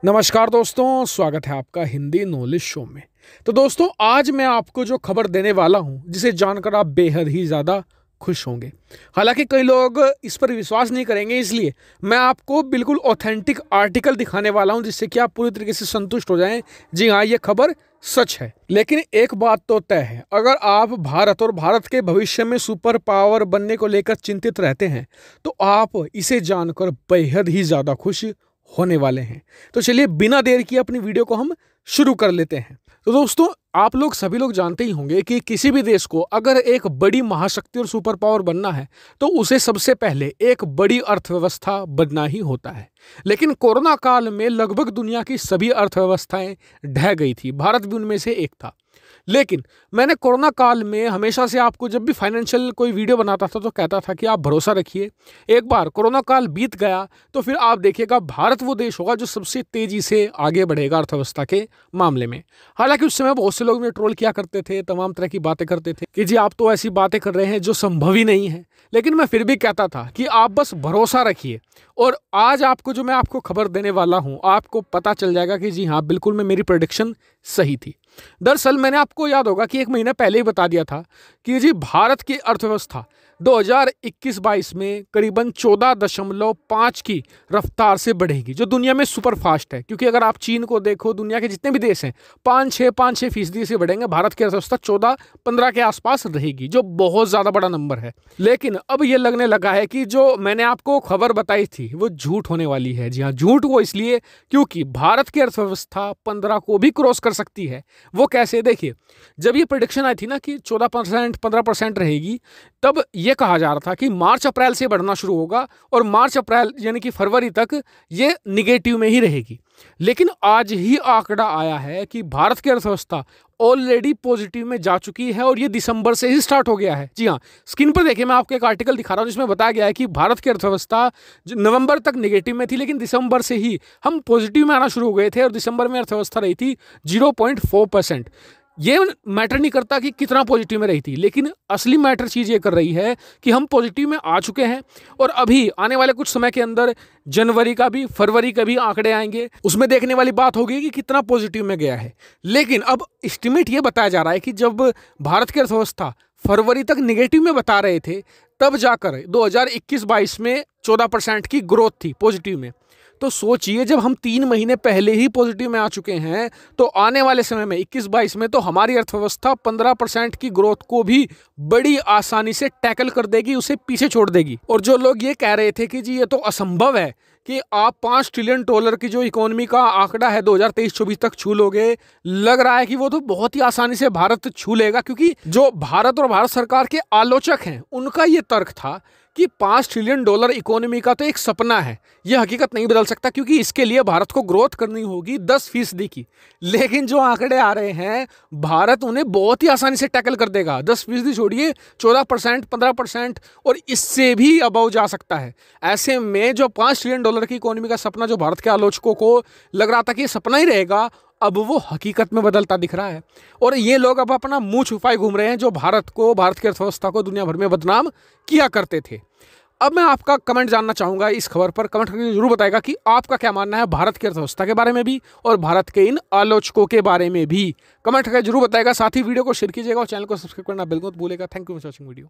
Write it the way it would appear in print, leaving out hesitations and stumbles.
नमस्कार दोस्तों, स्वागत है आपका हिंदी नॉलेज शो में। तो दोस्तों, आज मैं आपको जो खबर देने वाला हूं, जिसे जानकर आप बेहद ही ज़्यादा खुश होंगे। हालांकि कई लोग इस पर विश्वास नहीं करेंगे, इसलिए मैं आपको बिल्कुल ऑथेंटिक आर्टिकल दिखाने वाला हूं, जिससे कि आप पूरी तरीके से संतुष्ट हो जाएं। जी हाँ, ये खबर सच है। लेकिन एक बात तो तय है, अगर आप भारत और भारत के भविष्य में सुपर पावर बनने को लेकर चिंतित रहते हैं, तो आप इसे जानकर बेहद ही ज़्यादा खुश होने वाले हैं। तो चलिए बिना देर किए अपनी वीडियो को हम शुरू कर लेते हैं। तो दोस्तों, आप लोग सभी लोग जानते ही होंगे कि किसी भी देश को अगर एक बड़ी महाशक्ति और सुपर पावर बनना है, तो उसे सबसे पहले एक बड़ी अर्थव्यवस्था बनना ही होता है। लेकिन कोरोना काल में लगभग दुनिया की सभी अर्थव्यवस्थाएं ढह गई थी, भारत भी उनमें से एक था। लेकिन मैंने कोरोना काल में हमेशा से आपको जब भी फाइनेंशियल कोई वीडियो बनाता था तो कहता था कि आप भरोसा रखिए, एक बार कोरोना काल बीत गया तो फिर आप देखिएगा भारत वो देश होगा जो सबसे तेजी से आगे बढ़ेगा अर्थव्यवस्था के मामले में। हालांकि उस समय बहुत से लोग मुझे ट्रोल किया करते थे, तमाम तरह की बातें करते थे कि जी आप तो ऐसी बातें कर रहे हैं जो संभव ही नहीं है। लेकिन मैं फिर भी कहता था कि आप बस भरोसा रखिए, और आज आपको जो मैं आपको खबर देने वाला हूं, आपको पता चल जाएगा कि जी हाँ, बिल्कुल में मेरी प्रेडिक्शन सही थी। दरअसल मैंने आपको याद होगा कि एक महीना पहले ही बता दिया था कि जी भारत की अर्थव्यवस्था 2021-22 में करीबन 14.5 की रफ्तार से बढ़ेगी, जो दुनिया में सुपर फास्ट है। क्योंकि अगर आप चीन को देखो, दुनिया के जितने भी देश हैं 5-6% से बढ़ेंगे, भारत की अर्थव्यवस्था 14-15 के आसपास रहेगी, जो बहुत ज़्यादा बड़ा नंबर है। लेकिन अब ये लगने लगा है कि जो मैंने आपको खबर बताई थी वो झूठ होने वाली है। जी हाँ, झूठ वो इसलिए क्योंकि भारत की अर्थव्यवस्था 15 को भी क्रॉस कर सकती है। वो कैसे, देखिए, जब ये प्रेडिक्शन आई थी ना कि 14% 15% रहेगी, तब ये कहा जा रहा था कि मार्च अप्रैल से बढ़ना शुरू होगा और मार्च अप्रैल यानी कि फरवरी तक ये निगेटिव में ही रहेगी। लेकिन आज ही आंकड़ा आया है कि भारत की अर्थव्यवस्था ऑलरेडी पॉजिटिव में जा चुकी है, और ये दिसंबर से ही स्टार्ट हो गया है। जी हाँ, स्क्रीन पर देखिए, मैं आपको एक आर्टिकल दिखा रहा हूँ जिसमें बताया गया है कि भारत की अर्थव्यवस्था नवंबर तक नेगेटिव में थी, लेकिन दिसंबर से ही हम पॉजिटिव में आना शुरू हो गए थे, और दिसंबर में अर्थव्यवस्था रही थी 0.4%। ये मैटर नहीं करता कि कितना पॉजिटिव में रही थी, लेकिन असली मैटर चीज़ ये कर रही है कि हम पॉजिटिव में आ चुके हैं, और अभी आने वाले कुछ समय के अंदर जनवरी का भी, फरवरी का भी आंकड़े आएंगे। उसमें देखने वाली बात होगी कि कितना पॉजिटिव में गया है। लेकिन अब एस्टिमेट ये बताया जा रहा है कि जब भारत की अर्थव्यवस्था फरवरी तक निगेटिव में बता रहे थे, तब जाकर 2021-22 में 14% की ग्रोथ थी पॉजिटिव में। तो सोचिए, जब हम 3 महीने पहले ही पॉजिटिव में आ चुके हैं, तो आने वाले समय में 21-22 में तो हमारी अर्थव्यवस्था 15% की ग्रोथ को भी बड़ी आसानी से टैकल कर देगी, उसे पीछे छोड़ देगी। और जो लोग ये कह रहे थे कि जी ये तो असंभव है कि आप $5 ट्रिलियन की जो इकोनॉमी का आंकड़ा है 2023-24 तक छू लोगे, लग रहा है कि वो तो बहुत ही आसानी से भारत छू लेगा। क्योंकि जो भारत और भारत सरकार के आलोचक हैं, उनका ये तर्क था कि $5 ट्रिलियन इकोनॉमी का तो एक सपना है, यह हकीकत नहीं बदल सकता, क्योंकि इसके लिए भारत को ग्रोथ करनी होगी 10% की। लेकिन जो आंकड़े आ रहे हैं, भारत उन्हें बहुत ही आसानी से टैकल कर देगा। 10% छोड़िए, 14%, 15% और इससे भी अबव जा सकता है। ऐसे में जो $5 ट्रिलियन की इकोनॉमी का सपना जो भारत के आलोचकों को लग रहा था कि सपना ही रहेगा, अब वो हकीकत में बदलता दिख रहा है। और ये लोग अब अपना मुंह छुपाए घूम रहे हैं, जो भारत को, भारत की अर्थव्यवस्था को दुनिया भर में बदनाम किया करते थे। अब मैं आपका कमेंट जानना चाहूंगा इस खबर पर। कमेंट करके जरूर बताएगा कि आपका क्या मानना है भारत की अर्थव्यवस्था के बारे में भी, और भारत के इन आलोचकों के बारे में भी। कमेंट करके जरूर बताएगा। साथ ही वीडियो को शेयर कीजिएगा और चैनल को सब्सक्राइब करना बिल्कुल मत भूलिएगा। Thank you for watching video.